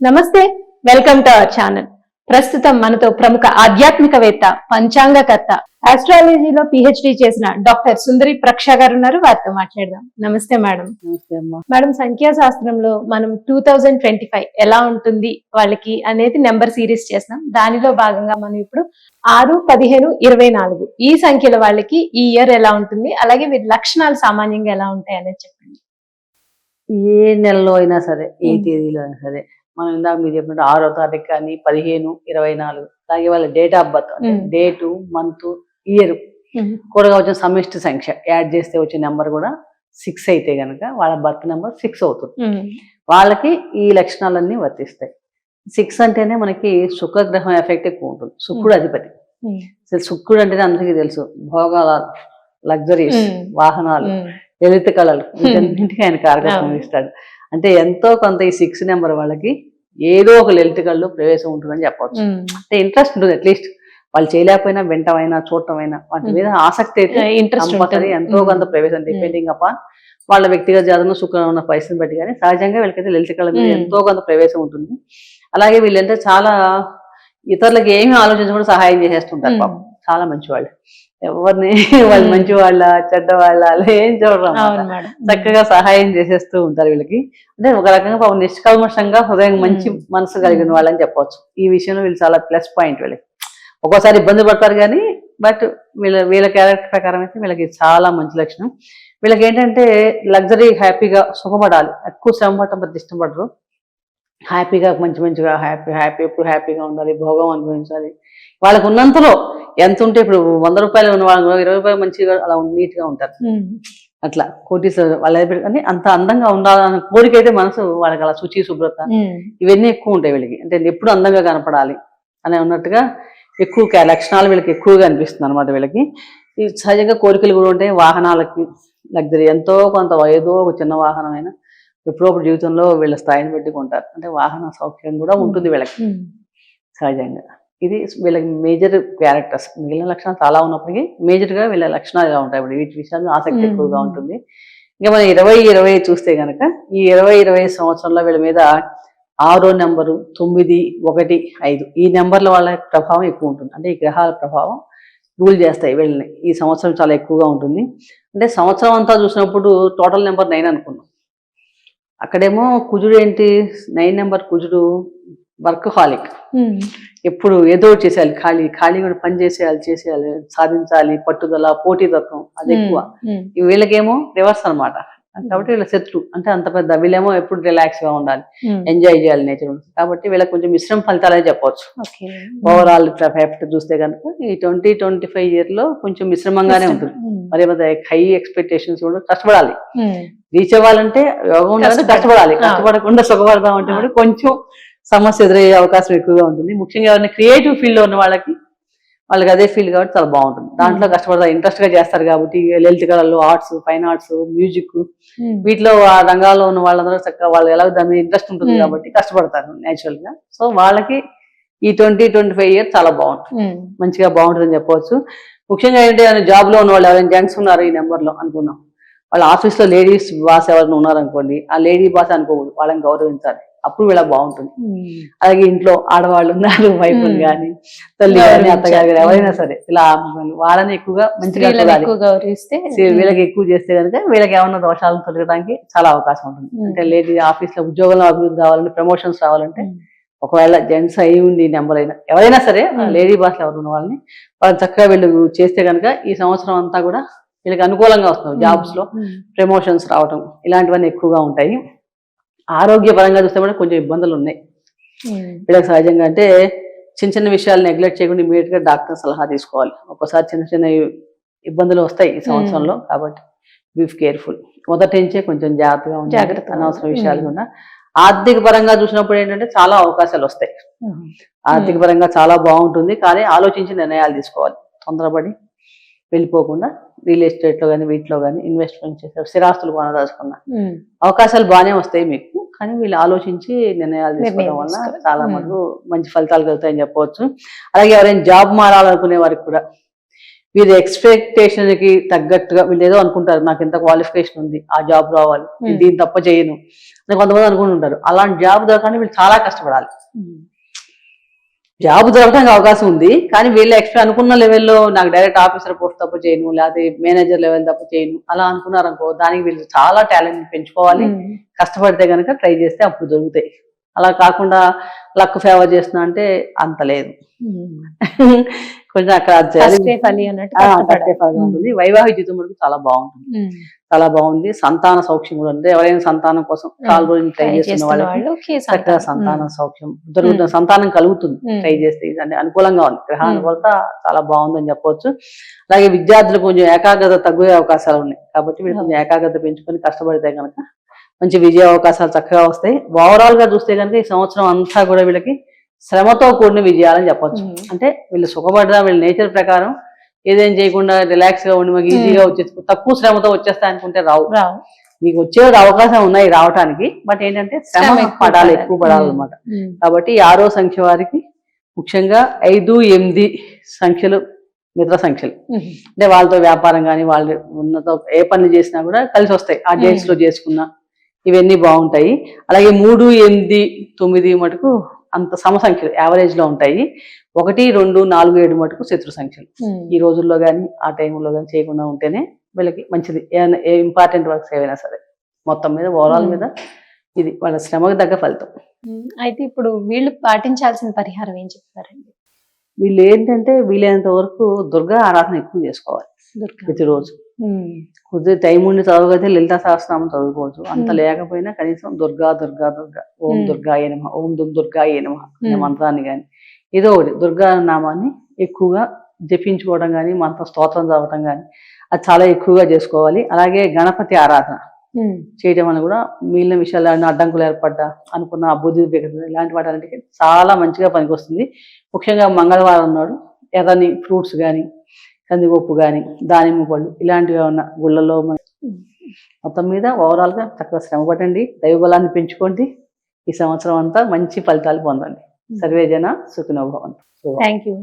నమస్తే, welcome to our channel. ప్రస్తుతం మనతో ప్రముఖ ఆధ్యాత్మికవేత్త, పంచాంగకర్త, ఆస్ట్రాలజీలో పిహెచ్డి చేసిన డాక్టర్ సుందరి ప్రక్ష గారు ఉన్నారు. వారితో మాట్లాడదాం. నమస్తే మేడం. మేడం, సంఖ్యాశాస్త్రంలో మనం 2025 ఎలా ఉంటుంది వాళ్ళకి అనేది నెంబర్ సిరీస్ చేస్తున్నాం. దానిలో భాగంగా మనం ఇప్పుడు 6, 15, 24 ఈ సంఖ్యల వాళ్ళకి ఈ ఇయర్ ఎలా ఉంటుంది, అలాగే వీరి లక్షణాలు సామాన్యంగా ఎలా ఉంటాయి అనేది చెప్పండి. ఏ నెలలో అయినా సరే, ఏ తేదీలో అయినా సరే, మనం ఇందాక మీరు చెప్పినట్టు 6వ తారీఖు కానీ 15, 24 అలాగే వాళ్ళ date of birth, date, month, year కూడా వచ్చిన సమిష్టి సంఖ్య యాడ్ చేస్తే వచ్చే నెంబర్ కూడా 6 అయితే గనక వాళ్ళ బర్త్ నెంబర్ 6 అవుతుంది. వాళ్ళకి ఈ లక్షణాలన్నీ వర్తిస్తాయి. 6 అంటేనే మనకి శుక్రగ్రహం ఎఫెక్ట్ ఎక్కువ ఉంటుంది. శుక్రుడు అధిపతి. శుక్రుడు అంటేనే అందరికీ తెలుసు, భోగాల, లగ్జరీస్, వాహనాలు, లలిత కళలు, వీటన్నింటికి ఆయన కారకత్వం ఇస్తాడు. అంటే ఎంతో కొంత ఈ 6 నెంబర్ వాళ్ళకి ఏదో ఒక లలిత కళలో ప్రవేశం ఉంటుందని చెప్పవచ్చు. అంటే ఇంట్రెస్ట్ ఉంటుంది. అట్లీస్ట్ వాళ్ళు చేయలేకపోయినా వింటమైనా చూడటమైనా వాటి మీద ఆసక్తి అయితే కంపల్సరీ ఎంతో కొంత ప్రవేశం, డిపెండింగ్ అపాన్ వాళ్ళ వ్యక్తిగత జాతకంలో శుక్రం ఉన్న పరిస్థితిని బట్టి. కానీ సహజంగా వీళ్ళకైతే లలిత కళ మీద ఎంతో కొంత ప్రవేశం ఉంటుంది. అలాగే వీళ్ళంటే చాలా ఇతరులకు ఏమి ఆలోచించకుండా సహాయం చేసేస్తుంటారు. పాపం చాలా మంచి వాళ్ళు. ఎవరిని వాళ్ళు మంచి వాళ్ళ చెడ్డ వాళ్ళ అలా ఏం చూడరు, చక్కగా సహాయం చేసేస్తూ ఉంటారు వీళ్ళకి. అంటే ఒక రకంగా పాపం నిష్కల్మషంగా హృదయం మంచి మనసు కలిగిన వాళ్ళని చెప్పవచ్చు. ఈ విషయంలో వీళ్ళు చాలా ప్లస్ పాయింట్. వీళ్ళకి ఒక్కోసారి ఇబ్బంది పడతారు కానీ బట్ వీళ్ళ క్యారెక్టర్ ప్రకారం అయితే వీళ్ళకి చాలా మంచి లక్షణం. వీళ్ళకి ఏంటంటే లగ్జరీ, హ్యాపీగా సుఖపడాలి, ఎక్కువ శ్రమ పడటం ఇష్టపడరు. హ్యాపీగా మంచిగా ఎప్పుడు హ్యాపీగా ఉండాలి, భోగం అనుభవించాలి. వాళ్ళకు ఉన్నంతలో ఎంత ఉంటే, ఇప్పుడు 100 రూపాయలు ఉన్న వాళ్ళు 20 రూపాయలు మంచిగా అలా నీట్ గా ఉంటారు. అట్లా కోటీశ్వరు వాళ్ళ కానీ అంత అందంగా ఉండాలన్న కోరిక అయితే మనసు వాళ్ళకి, అలా శుచి, శుభ్రత ఇవన్నీ ఎక్కువ ఉంటాయి వీళ్ళకి. అంటే ఎప్పుడు అందంగా కనపడాలి అని ఉన్నట్టుగా ఎక్కువ లక్షణాలు వీళ్ళకి ఎక్కువగా అనిపిస్తుంది అనమాట. వీళ్ళకి ఈ సహజంగా కోరికలు కూడా ఉంటాయి. వాహనాలకి లగ్జరీ, ఎంతో కొంత ఏదో ఒక చిన్న వాహనం అయినా ఎప్పుడప్పుడు జీవితంలో వీళ్ళ స్థాయిని బట్టి కొంటారు. అంటే వాహన సౌఖ్యం కూడా ఉంటుంది వీళ్ళకి సహజంగా. ఇది వీళ్ళకి మేజర్ క్యారెక్టర్స్. మిగిలిన లక్షణాలు చాలా ఉన్నప్పటికీ మేజర్గా వీళ్ళ లక్షణాలు ఇలా ఉంటాయి. ఇప్పుడు వీటి విషయాల్లో ఆసక్తి ఎక్కువగా ఉంటుంది. ఇంకా మనం 2020 చూస్తే కనుక ఈ 2020 సంవత్సరంలో వీళ్ళ మీద 6వ నెంబరు, 9, 1, 5 ఈ నెంబర్ల వాళ్ళ ప్రభావం ఎక్కువ ఉంటుంది. అంటే ఈ గ్రహాల ప్రభావం రూల్ చేస్తాయి వీళ్ళని. ఈ సంవత్సరం చాలా ఎక్కువగా ఉంటుంది. అంటే సంవత్సరం అంతా చూసినప్పుడు టోటల్ నెంబర్ 9 అనుకున్నాం. అక్కడేమో కుజుడు ఏంటి, 9 నెంబర్ కుజుడు వర్క్ హాలిక్. ఎప్పుడు ఏదో చేసేయాలి, ఖాళీ కూడా పని చేసేయాలి, సాధించాలి, పట్టుదల, పోటీతత్వం అది ఎక్కువ. వీళ్ళకేమో రివర్స్ అనమాట. కాబట్టి వీళ్ళ శత్రు. అంటే అంత పెద్ద వీళ్ళేమో ఎప్పుడు రిలాక్స్ గా ఉండాలి, ఎంజాయ్ చేయాలి నేచర్. కాబట్టి వీళ్ళకి కొంచెం మిశ్రమ ఫలితాలే చెప్పవచ్చు. ఓవరాల్ ఎఫెక్ట్ చూస్తే కనుక ఈ 2025 ఇయర్ లో కొంచెం మిశ్రమంగానే ఉంటుంది. మరి హై ఎక్స్పెక్టేషన్స్ కూడా కష్టపడాలి. రీచ్ అవ్వాలంటే యోగం ఉండాలంటే కష్టపడాలి. కష్టపడకుండా సుఖపడదాం అంటే కూడా కొంచెం సమస్య ఎదురయ్యే అవకాశం ఎక్కువగా ఉంటుంది. ముఖ్యంగా ఎవరైనా క్రియేటివ్ ఫీల్డ్ లో ఉన్న వాళ్ళకి అదే ఫీల్డ్ కాబట్టి చాలా బాగుంటుంది. దాంట్లో కష్టపడతారు, ఇంట్రెస్ట్ గా చేస్తారు కాబట్టి. లలిత కళలు, ఆర్ట్స్, ఫైన్ ఆర్ట్స్, మ్యూజిక్ వీటిలో ఆ రంగాల్లో ఉన్న వాళ్ళందరూ చక్కగా వాళ్ళు ఎలా దాని మీద ఇంట్రెస్ట్ ఉంటుంది కాబట్టి కష్టపడతారు నేచురల్ గా. సో వాళ్ళకి ఈ 2025 ఇయర్ చాలా బాగుంటుంది, మంచిగా బాగుంటుందని చెప్పవచ్చు. ముఖ్యంగా ఏంటంటే జాబ్ లో ఉన్న వాళ్ళు ఎవరైనా జెంట్స్ ఉన్నారు ఈ నెంబర్ లో అనుకున్నాం, వాళ్ళ ఆఫీస్ లో లేడీస్ బాస్ ఎవరైనా ఉన్నారనుకోండి, ఆ లేడీ బాస్ అనుకోకూడదు, వాళ్ళని గౌరవించాలి. అప్పుడు వీళ్ళ బాగుంటుంది. అలాగే ఇంట్లో ఆడవాళ్ళు ఉన్నారు, వైఫ్ కానీ, తల్లి కానీ, అత్తగారు కానీ ఎవరైనా సరే ఇలా వాళ్ళని ఎక్కువగా మంచిగా గౌరవిస్తే, వీళ్ళకి ఎక్కువ చేస్తే కనుక వీళ్ళకి ఏమన్నా దోషాలను తొలగడానికి చాలా అవకాశం ఉంటుంది. అంటే లేడీ ఆఫీస్ లో ఉద్యోగంలో అభివృద్ధి కావాలంటే, ప్రమోషన్స్ రావాలంటే, ఒకవేళ జెంట్స్ అయి ఉండి నెంబర్ అయినా ఎవరైనా సరే లేడీ బాస్ ఎవరు ఉన్న వాళ్ళని వాళ్ళు చక్కగా వీళ్ళు చేస్తే కనుక ఈ సంవత్సరం అంతా కూడా వీళ్ళకి అనుకూలంగా వస్తుంది. జాబ్స్ లో ప్రమోషన్స్ రావటం ఇలాంటివన్నీ ఎక్కువగా ఉంటాయి. ఆరోగ్యపరంగా చూస్తే కూడా కొంచెం ఇబ్బందులు ఉన్నాయి వీళ్ళకి సహజంగా. అంటే చిన్న విషయాలు నెగ్లెక్ట్ చేయకుండా ఇమీడియట్ గా డాక్టర్ సలహా తీసుకోవాలి. ఒక్కోసారి చిన్న ఇబ్బందులు వస్తాయి ఈ సంవత్సరంలో. కాబట్టి బీ కేర్ఫుల్. మొదటి నుంచే కొంచెం జాగ్రత్తగా ఉండాలి, అనవసర విషయాలు కూడా. ఆర్థిక పరంగా చూసినప్పుడు ఏంటంటే చాలా అవకాశాలు వస్తాయి. ఆర్థిక పరంగా చాలా బాగుంటుంది. కానీ ఆలోచించి నిర్ణయాలు తీసుకోవాలి. తొందరపడి వెళ్ళిపోకుండా రియల్ ఎస్టేట్ లో కానీ వీటిలో కానీ ఇన్వెస్ట్మెంట్ చేస్తారు, స్థిరాస్తులు కొనదాచుకున్న అవకాశాలు బాగానే వస్తాయి మీకు. కానీ వీళ్ళు ఆలోచించి నిర్ణయాలు తీసుకోవడం వల్ల చాలా మటుకు మంచి ఫలితాలు కలుగుతాయని చెప్పవచ్చు. అలాగే ఎవరైనా జాబ్ మారాలనుకునే వారికి కూడా వీరి ఎక్స్పెక్టేషన్ కి తగ్గట్టుగా వీళ్ళు ఏదో అనుకుంటారు, నాకు ఎంత క్వాలిఫికేషన్ ఉంది, ఆ జాబ్ రావాలి, నేను దీన్ని తప్ప చేయను అని కొంతమంది అనుకుంటుంటారు. అలాంటి జాబ్ దొరకని వీళ్ళు చాలా కష్టపడాలి. జాబ్ దొరకడానికి అవకాశం ఉంది, కానీ వీళ్ళు అనుకున్న లెవెల్లో నాకు డైరెక్ట్ ఆఫీసర్ పోస్ట్ తప్ప చేయను, లేకపోతే మేనేజర్ లెవెల్ తప్ప చేయను అలా అనుకున్నారనుకో, దానికి వీళ్ళు చాలా టాలెంట్ పెంచుకోవాలి. కష్టపడితే కనుక ట్రై చేస్తే అప్పుడు దొరుకుతాయి. అలా కాకుండా లక్ ఫేవర్ చేస్తున్నా అంటే అంత లేదు. కొంచెం అక్కడ ఉంటుంది. వైవాహిక జీవితం వరకు చాలా బాగుంటుంది, చాలా బాగుంది. సంతాన సౌఖ్యం కూడా ఉంది. ఎవరైనా సంతానం కోసం చాలా రోజులు ట్రై చేస్తున్న వాళ్ళకి చక్కగా సంతాన సౌఖ్యం దొరుకుతుంది, సంతానం కలుగుతుంది ట్రై చేస్తే. అంటే అనుకూలంగా ఉంది, గ్రహానుకూలత చాలా బాగుందని చెప్పవచ్చు. అలాగే విద్యార్థులకు కొంచెం ఏకాగ్రత తగ్గే అవకాశాలు ఉన్నాయి, కాబట్టి వీళ్ళు కొంచెం ఏకాగ్రత పెంచుకొని కష్టపడితే కనుక మంచి విజయ అవకాశాలు చక్కగా వస్తాయి. ఓవరాల్ గా చూస్తే కనుక ఈ సంవత్సరం అంతా కూడా వీళ్ళకి శ్రమతో కూడిన విజయాలని చెప్పొచ్చు. అంటే వీళ్ళు సుఖపడ్డా వీళ్ళ నేచర్ ప్రకారం ఏదేం చేయకుండా రిలాక్స్ గా ఉండి మాకు ఈజీగా వచ్చేసి తక్కువ శ్రమతో వచ్చేస్తా అనుకుంటే రావు. మీకు వచ్చే అవకాశం ఉన్నాయి రావటానికి, బట్ ఏంటంటే శ్రమ పడాలి, ఎక్కువ పడాలి అనమాట. కాబట్టి 6వ సంఖ్య వారికి ముఖ్యంగా 5, 8 సంఖ్యలు మిత్ర సంఖ్యలు. అంటే వాళ్ళతో వ్యాపారం కానీ వాళ్ళు ఉన్నతో ఏ పనులు చేసినా కూడా కలిసి వస్తాయి. ఆ డేట్స్ లో చేసుకున్నా ఇవన్నీ బాగుంటాయి. అలాగే 3, 8, 9 మటుకు అంత సమ సంఖ్యలు యావరేజ్ లో ఉంటాయి. 1, 2, 4, 7 మటుకు శత్రు సంఖ్యలు. ఈ రోజుల్లో కానీ ఆ టైంలో కానీ చేయకుండా ఉంటేనే వీళ్ళకి మంచిది. ఏ ఇంపార్టెంట్ వర్క్స్ ఏవైనా సరే మొత్తం మీద ఓవరాల్ మీద ఇది వాళ్ళ శ్రమకు తగ్గ ఫలితం. అయితే ఇప్పుడు వీళ్ళు పాటించాల్సిన పరిహారం ఏం చెప్తారండి? వీళ్ళు ఏంటంటే వీలైనంత వరకు దుర్గా ఆరాధన ఎక్కువ చేసుకోవాలి ప్రతిరోజు. కొద్దిగా టైం ఉండి చదవగలిగితే లలితా సహస్రనామం చదువుకోవచ్చు. అంత లేకపోయినా కనీసం దుర్గా దుర్గా దుర్గా ఓం దుర్గాయ నమః, ఓం దుర్గాయ నమః అనే మంత్రాన్ని కానీ ఏదో ఒకటి దుర్గా నామాన్ని ఎక్కువగా జపించుకోవడం కానీ మంత్ర స్తోత్రం చదవటం కానీ అది చాలా ఎక్కువగా చేసుకోవాలి. అలాగే గణపతి ఆరాధన చేయడం వల్ల కూడా మిగిలిన విషయాలు అడ్డంకులు ఏర్పడ్డా అనుకున్న అభివృద్ధి ఇలాంటి వాటి చాలా మంచిగా పనికొస్తుంది. ముఖ్యంగా మంగళవారం నాడు ఎర్రని ఫ్రూట్స్ కానీ కందిపప్పు కానీ దానిమ్మ పళ్ళు ఇలాంటివి ఏమన్నా గుళ్ళలో మొత్తం మీద ఓవరాల్ గా చక్కగా శ్రమ పడండి, దైవబలాన్ని పెంచుకోండి. ఈ సంవత్సరం అంతా మంచి ఫలితాలు పొందండి. సర్వే జన సుఖినో భవంతు. Thank you.